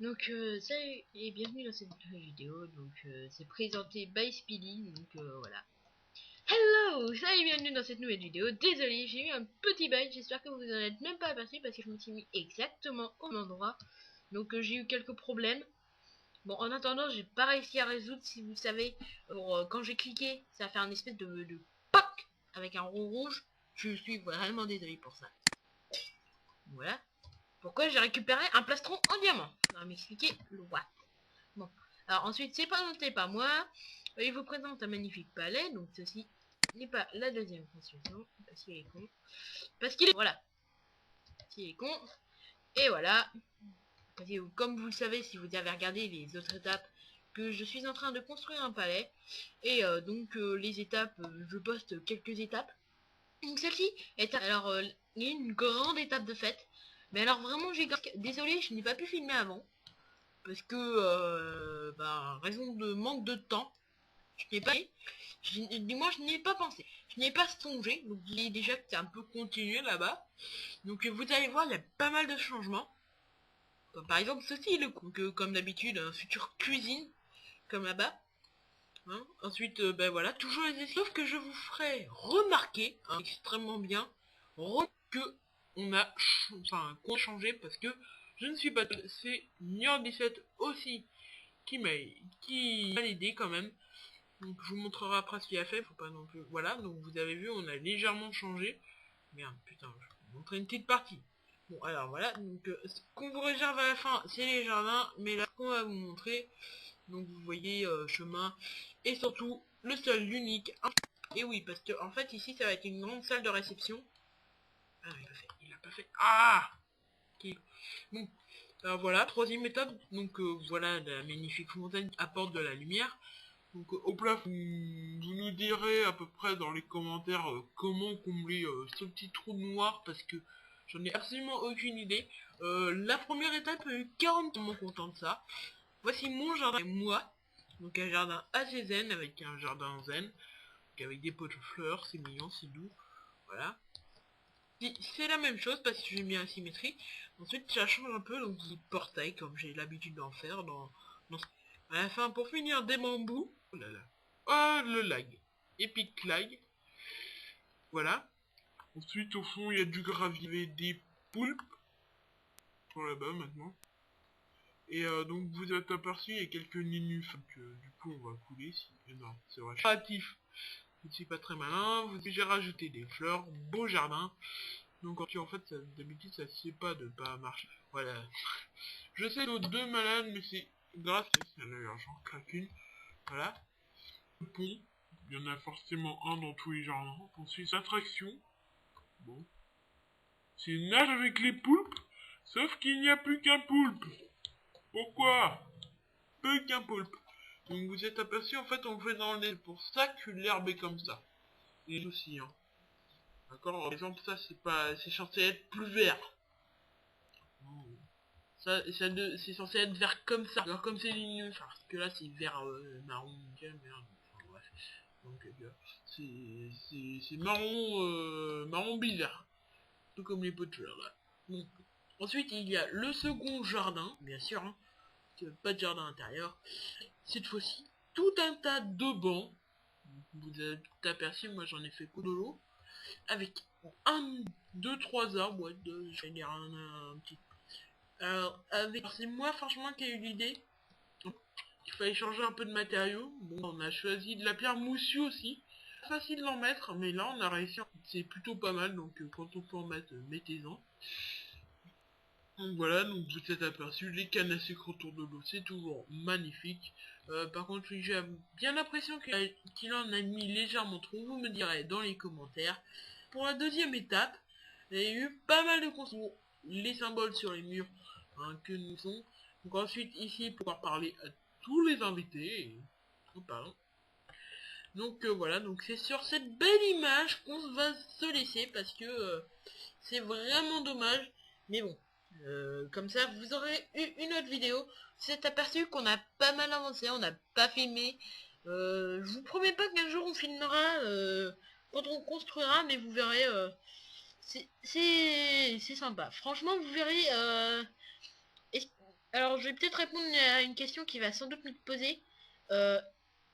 Donc salut et bienvenue dans cette nouvelle vidéo. Donc c'est présenté by Speedy. Donc voilà. Hello, salut et bienvenue dans cette nouvelle vidéo. Désolé, j'ai eu un petit bug. J'espère que vous en êtes même pas aperçu parce que je me suis mis exactement au même endroit. Donc j'ai eu quelques problèmes. Bon, en attendant, j'ai pas réussi à résoudre. Si vous savez, quand j'ai cliqué, ça a fait un espèce de POC avec un rond rouge. Je suis vraiment désolé pour ça. Voilà. Pourquoi j'ai récupéré un plastron en diamant? On va m'expliquer le what. Bon, alors ensuite, c'est pas noté par moi. Il vous présente un magnifique palais. Donc ceci n'est pas la deuxième construction. Parce qu'il est con. Parce qu'il est... Voilà. Parce qu'il est con. Et voilà. Parce que, comme vous le savez, si vous avez regardé les autres étapes, que je suis en train de construire un palais. Et donc les étapes, je poste quelques étapes. Donc celle-ci est... Alors, il y a une grande étape de fête. Mais alors vraiment, j'ai... Désolé, je n'ai pas pu filmer avant. Parce que, raison de manque de temps, je n'ai pas, du moins je n'y ai pas pensé, je n'y ai pas songé, donc il est déjà que c'est un peu continué là-bas. Donc vous allez voir, il y a pas mal de changements. Comme par exemple ceci, comme d'habitude, un futur cuisine, comme là-bas. Hein. Ensuite, voilà, toujours les sauf que je vous ferai remarquer, hein, extrêmement bien, que on a, qu'on a changé parce que je ne suis pas, c'est Niort 17 aussi qui m'a aidé quand même. Donc je vous montrerai après ce qu'il a fait, faut pas non plus. Voilà, donc vous avez vu, on a légèrement changé. Merde, putain, je vais vous montrer une petite partie. Bon, alors voilà, donc ce qu'on vous réserve à la fin, c'est les jardins, mais là, on va vous montrer. Donc vous voyez, chemin, et surtout, le seul, l'unique. Et oui, parce que en fait, ici, ça va être une grande salle de réception. Ah, il a pas fait. Ah okay. Bon, alors voilà, troisième étape. Donc voilà, la magnifique fontaine apporte de la lumière. Donc au plat, vous nous direz à peu près dans les commentaires comment combler ce petit trou noir parce que j'en ai absolument aucune idée. La première étape, 40 content de ça. Voici mon jardin et moi. Donc un jardin assez zen avec un jardin zen. Donc avec des pots de fleurs, c'est mignon, c'est doux. Voilà. C'est la même chose parce que j'ai mis la symétrie. Ensuite ça change un peu, donc des portails comme j'ai l'habitude d'en faire dans... À la fin, pour finir, des bambous. Oh là là. Oh, le lag. Epic lag. Voilà. Ensuite, au fond, il y a du gravier, des poulpes. Pour là-bas, maintenant. Et donc, vous êtes aperçu, il y a quelques nénufs. Donc, du coup, on va couler. Si... non, c'est vrai. Créatif. Je ne suis pas très malin. J'ai rajouté des fleurs. Beau jardin. Donc, en fait, d'habitude, ça se fait pas de pas marcher. Voilà. Je sais nos deux malades, mais c'est grâce à j'en craque une. Voilà. Pont, il y en a forcément un dans tous les jardins. Ensuite, attraction. Bon. C'est nage avec les poulpes, sauf qu'il n'y a plus qu'un poulpe. Pourquoi? Plus qu'un poulpe. Donc vous êtes aperçu, en fait, on fait dans le nez. C'est pour ça que l'herbe est comme ça. Et aussi, hein. D'accord? Par exemple, ça, c'est pas... c'est censé être plus vert. Ça c'est censé être vert comme ça. Alors comme c'est lumineux, parce que là, c'est vert marron. Merde. Enfin, bref. Donc c'est marron, marron bizarre. Tout comme les pots de fleurs là. Donc, ensuite il y a le second jardin, bien sûr, hein, pas de jardin intérieur. Cette fois-ci, tout un tas de bancs. Vous avez tout aperçu, moi j'en ai fait coup de l'eau. Avec un, deux, trois arbres, ouais, deux, je vais dire un petit. Alors, c'est moi franchement qui ai eu l'idée. Il fallait changer un peu de matériaux. Bon, on a choisi de la pierre moussue aussi. Facile d'en mettre, mais là on a réussi. C'est plutôt pas mal, donc quand on peut en mettre, mettez-en. Donc voilà, donc vous êtes aperçu, les cannes à sucre autour de l'eau, c'est toujours magnifique. Par contre, j'ai bien l'impression qu'il en a mis légèrement trop, vous me direz dans les commentaires. Pour la deuxième étape, il y a eu pas mal de constructions, les symboles sur les murs, hein, que nous sommes. Donc ensuite, ici, pour pouvoir parler à tous les invités. Oh, pardon. Donc voilà, donc c'est sur cette belle image qu'on va se laisser parce que c'est vraiment dommage. Mais bon, comme ça vous aurez eu une autre vidéo. C'est aperçu qu'on a pas mal avancé, on n'a pas filmé. Je vous promets pas qu'un jour on filmera quand on construira, mais vous verrez, c'est sympa. Franchement, vous verrez. Alors, je vais peut-être répondre à une question qui va sans doute me poser. Euh,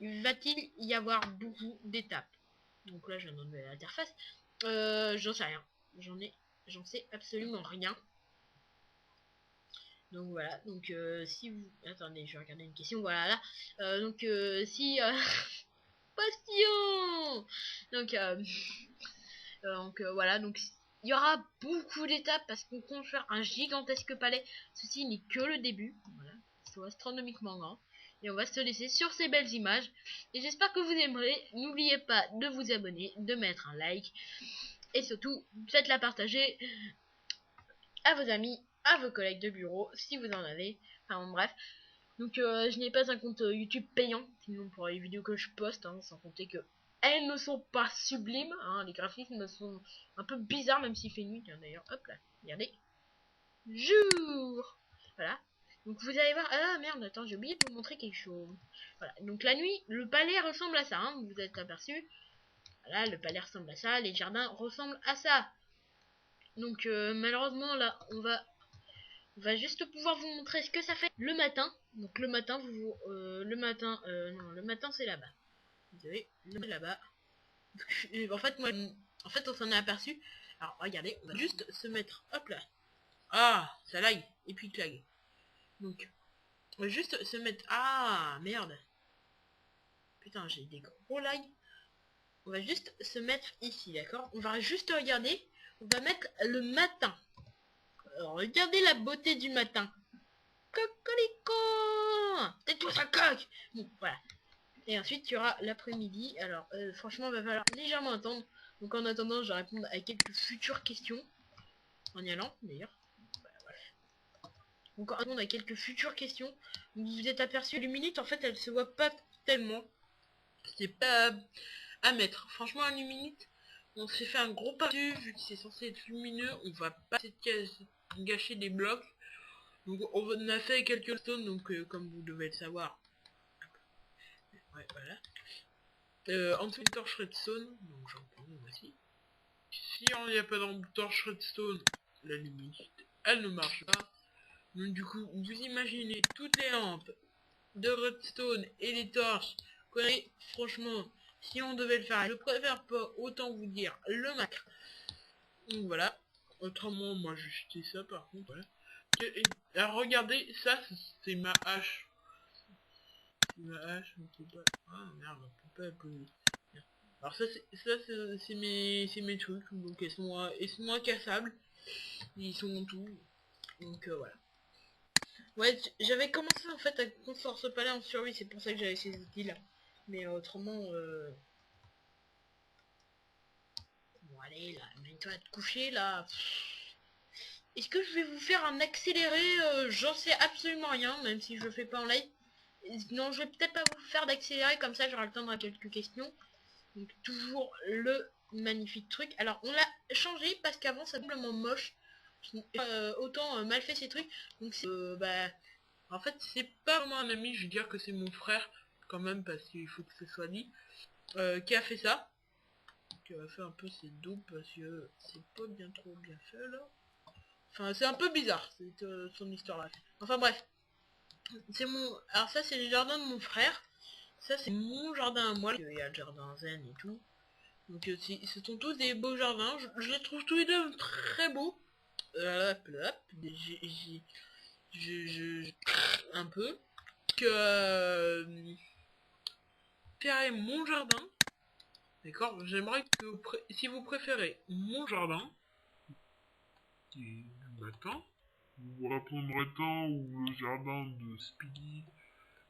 Va-t-il y avoir beaucoup d'étapes? Donc là, je viens d'enlever l'interface. J'en sais rien. J'en sais absolument rien. Donc voilà. Donc si vous... Attendez, je vais regarder une question. Voilà là. Donc si... Passion. Donc, voilà. Donc il y aura beaucoup d'étapes parce qu'on compte faire un gigantesque palais. Ceci n'est que le début. Voilà. C'est astronomiquement grand. Et on va se laisser sur ces belles images. Et j'espère que vous aimerez. N'oubliez pas de vous abonner, de mettre un like. Et surtout, faites-la partager à vos amis, à vos collègues de bureau, si vous en avez. Enfin bon, bref. Donc je n'ai pas un compte YouTube payant, sinon pour les vidéos que je poste, hein, sans compter que elles ne sont pas sublimes, hein, les graphismes sont un peu bizarres même s'il fait nuit, hein, d'ailleurs, hop là, regardez, jour. Voilà, donc vous allez voir, ah merde, attends, j'ai oublié de vous montrer quelque chose. Voilà, donc la nuit, le palais ressemble à ça, hein, vous êtes aperçu. Voilà, le palais ressemble à ça, les jardins ressemblent à ça. Donc malheureusement là, on va juste pouvoir vous montrer ce que ça fait le matin. Donc le matin, non, le matin c'est là-bas. Désolé, là-bas. En fait, on s'en est aperçu. Alors regardez, on va juste se mettre, hop là. Ah, ça lag. Et puis clag. Donc, on va juste se mettre. Ah, merde. Putain, j'ai des gros lag. On va juste se mettre ici, d'accord? On va juste regarder. On va mettre le matin. Alors, regardez la beauté du matin. Cocorico! Tais-toi, ça coque! Bon, voilà. Et ensuite, il y aura l'après-midi. Alors, franchement, il va falloir légèrement attendre. Donc, en attendant, je vais répondre à quelques futures questions. En y allant, d'ailleurs. Voilà. Donc, en répondre à quelques futures questions. Donc, vous vous êtes aperçu, les minutes, en fait, elles se voient pas tellement. C'est pas à mettre. Franchement, à minute, on s'est fait un gros pas dessus. Vu que c'est censé être lumineux, on va pas gâcher des blocs. Donc, on a fait quelques stones. Donc, comme vous devez le savoir. Ouais, voilà. En dessous une torche redstone, donc j'en prends une aussi. Si on n'y a pas de torche redstone, la limite, elle ne marche pas. Donc du coup, vous imaginez toutes les lampes de redstone et les torches. Franchement, si on devait le faire, je préfère pas, autant vous dire le Mac. Donc voilà. Autrement, moi je jetais ça par contre. Voilà. Alors regardez, ça c'est ma hache. Ma hache, on peut pas. Ah merde, on peut pas poser. Alors ça c'est mes trucs, donc ils sont incassables, ils sont tout, donc voilà. Ouais, j'avais commencé en fait à construire ce palais en survie, c'est pour ça que j'avais ces outils là. Mais autrement, bon allez là, mets-toi à te coucher là. Est-ce que je vais vous faire un accéléré? J'en sais absolument rien, même si je le fais pas en live. Non, je vais peut-être pas vous faire d'accéléré, comme ça j'aurai le temps de quelques questions. Donc toujours le magnifique truc. Alors on l'a changé parce qu'avant ça doublement moche. Autant mal fait ces trucs. Donc bah en fait c'est pas vraiment un ami, je veux dire que c'est mon frère quand même parce qu'il faut que ce soit dit. Qui a fait ça. Qui a fait un peu ses doubles parce que c'est pas bien trop bien fait là. Enfin c'est un peu bizarre cette son histoire là. Enfin bref. C'est mon. Alors ça c'est le jardin de mon frère. Ça c'est mon jardin à moi. Il y a le jardin zen et tout. Donc ce sont tous des beaux jardins, je les trouve tous les deux très beaux. Hop, hop, un peu que faire mon jardin, d'accord. J'aimerais que si vous préférez mon jardin qui est matin, vous répondrez tant ou le jardin de Speedy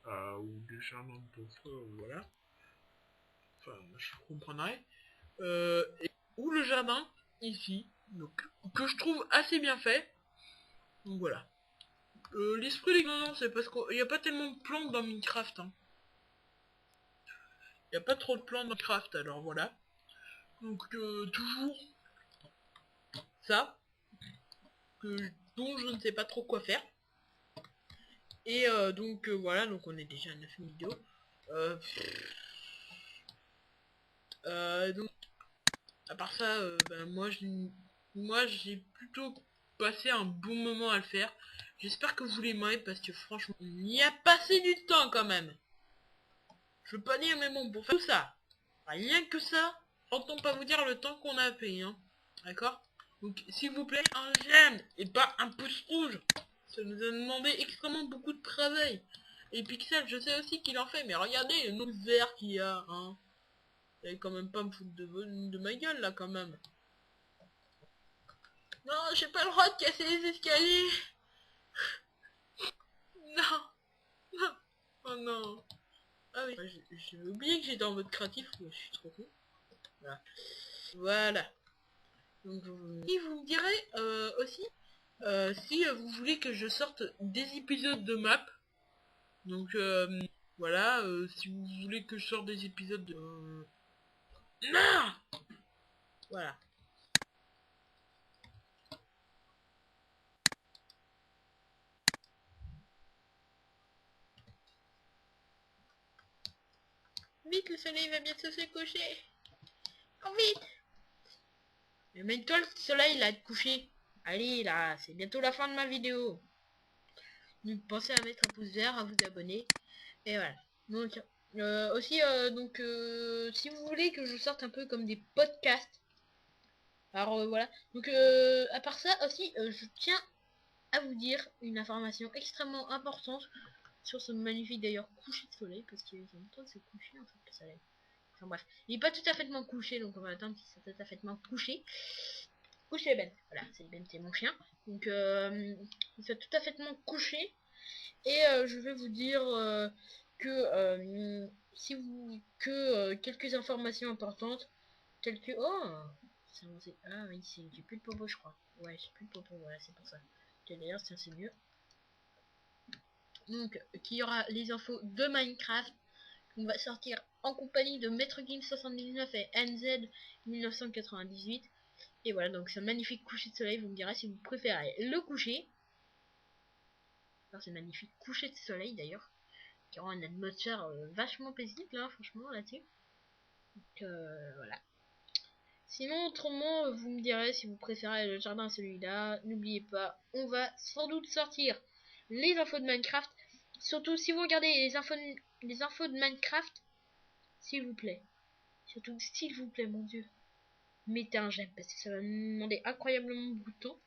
ou le jardin de ton frère, voilà. Enfin, je comprendrai. Ou le jardin ici, donc que je trouve assez bien fait. Donc voilà. L'esprit des non, c'est parce qu'il n'y a pas tellement de plantes dans Minecraft. Hein. Il n'y a pas trop de plantes dans Minecraft, alors voilà. Donc toujours ça, dont je ne sais pas trop quoi faire. Et donc voilà, donc on est déjà à 9 vidéos. Donc à part ça, ben, moi j'ai plutôt passé un bon moment à le faire. J'espère que vous l'aimerez parce que franchement, on y a passé du temps quand même. Je veux pas dire mes mots pour faire tout ça. Rien que ça, j'entends pas vous dire le temps qu'on a payé, hein. D'accord? Donc, s'il vous plaît, un j'aime et pas un pouce rouge. Ça nous a demandé extrêmement beaucoup de travail. Et Pixel, je sais aussi qu'il en fait, mais regardez le nombre vert qu'il y a, hein. Vous allez quand même pas me foutre de ma gueule, là, quand même. Non, j'ai pas le droit de casser les escaliers. Non. Non. Oh non. Ah oui. J'ai oublié que j'étais en mode créatif. Je suis trop con. Voilà. Voilà. Donc, et vous me direz aussi si vous voulez que je sorte des épisodes de map. Donc voilà, si vous voulez que je sorte des épisodes de... Non. Voilà. Vite, le soleil va bientôt se coucher. Oh, vite. Mais mets-toi le soleil là de coucher. Allez là, c'est bientôt la fin de ma vidéo. Donc pensez à mettre un pouce vert, à vous abonner. Et voilà. Donc aussi donc si vous voulez que je sorte un peu comme des podcasts. Alors voilà. Donc à part ça aussi je tiens à vous dire une information extrêmement importante sur ce magnifique d'ailleurs coucher de soleil, parce qu'il est en train de se coucher en fait le soleil. Enfin bref, il est pas tout à fait couché, donc on va attendre qu'il soit tout à fait couché. Couché Ben, voilà, Ben, c'est mon chien. Donc il soit tout à fait couché. Et je vais vous dire que si vous quelques informations importantes telles que ah oui, j'ai plus de popo je crois. Ouais, j'ai plus de popo, voilà, c'est pour ça. D'ailleurs, c'est mieux. Donc, qu'il y aura les infos de Minecraft. On va sortir en compagnie de Maître Game 79 et NZ 1998. Et voilà, donc c'est un magnifique coucher de soleil. Vous me direz si vous préférez le coucher. Alors, c'est un magnifique coucher de soleil d'ailleurs. Qui aura une atmosphère vachement paisible, hein, franchement, là-dessus. Donc, voilà. Sinon, autrement, vous me direz si vous préférez le jardin à celui-là. N'oubliez pas, on va sans doute sortir les infos de Minecraft. Surtout si vous regardez les infos de Minecraft, s'il vous plaît. Surtout, s'il vous plaît, mon Dieu. Mettez un j'aime parce que ça va nous demander incroyablement beaucoup de temps.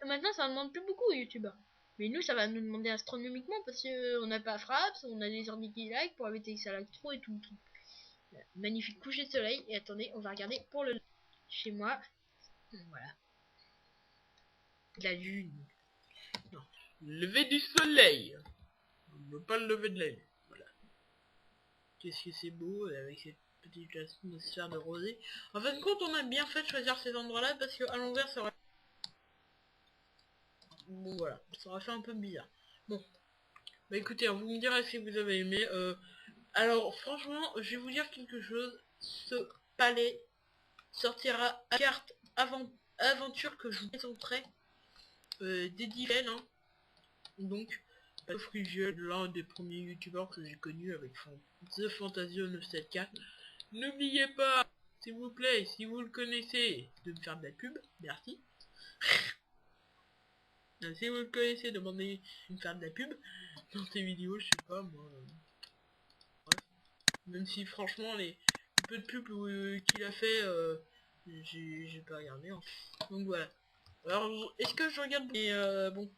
Maintenant, ça ne demande plus beaucoup aux youtubeurs. Mais nous, ça va nous demander astronomiquement parce qu'on n'a pas Fraps, on a des ordi qui lag pour éviter que ça lag trop et tout. Magnifique coucher de soleil. Et attendez, on va regarder pour le chez moi. Voilà. La lune. Non. Lever du soleil. On ne veut pas le lever de la lune. Voilà. Qu'est-ce que c'est beau avec cette petite atmosphère de rosée. En fin de compte, on a bien fait de choisir ces endroits-là parce qu'à l'envers, ça aurait... Bon, voilà. Ça aurait fait un peu bizarre. Bon. Bah écoutez, vous me direz si vous avez aimé. Alors, franchement, je vais vous dire quelque chose. Ce palais sortira à carte aventure que je vous présenterai des divers, hein. Donc, Frigel, l'un des premiers youtubeurs que j'ai connu avec The Fantasio 974. N'oubliez pas, s'il vous plaît, si vous le connaissez, de me faire de la pub, merci. Si vous le connaissez, demandez de me faire de la pub dans ces vidéos, je sais pas moi. Bref. Même si franchement les peu de pubs qu'il a fait, j'ai pas regardé. Hein. Donc voilà. Alors est-ce que je regarde? Et bon.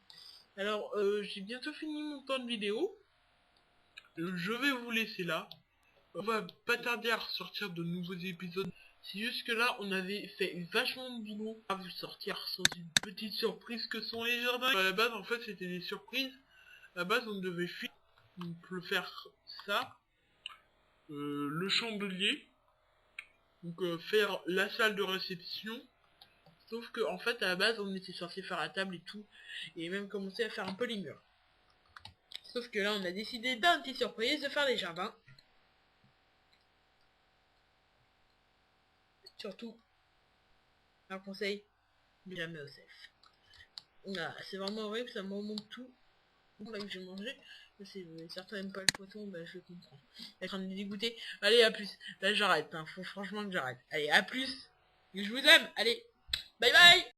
Alors j'ai bientôt fini mon temps de vidéo. Je vais vous laisser là. On va pas tarder à ressortir de nouveaux épisodes. C'est juste que là, on avait fait vachement de boulot à vous sortir sans une petite surprise que sont les jardins. À la base, en fait, c'était des surprises. À la base, on devait faire ça. Le chandelier. Donc, faire la salle de réception. Sauf que, en fait, à la base, on était censé faire la table et tout. Et même commencer à faire un peu les murs. Sauf que là, on a décidé d'un petit surprise de faire les jardins. Surtout, un conseil, jamais au safe. Ah, c'est vraiment horrible, ça me remonte tout. Là que j'ai mangé, certains n'aiment pas le poisson, bah je comprends. Il est en train de me dégoûter. Allez, à plus. Là j'arrête, hein. Faut franchement que j'arrête. Allez, à plus. Je vous aime. Allez, bye bye.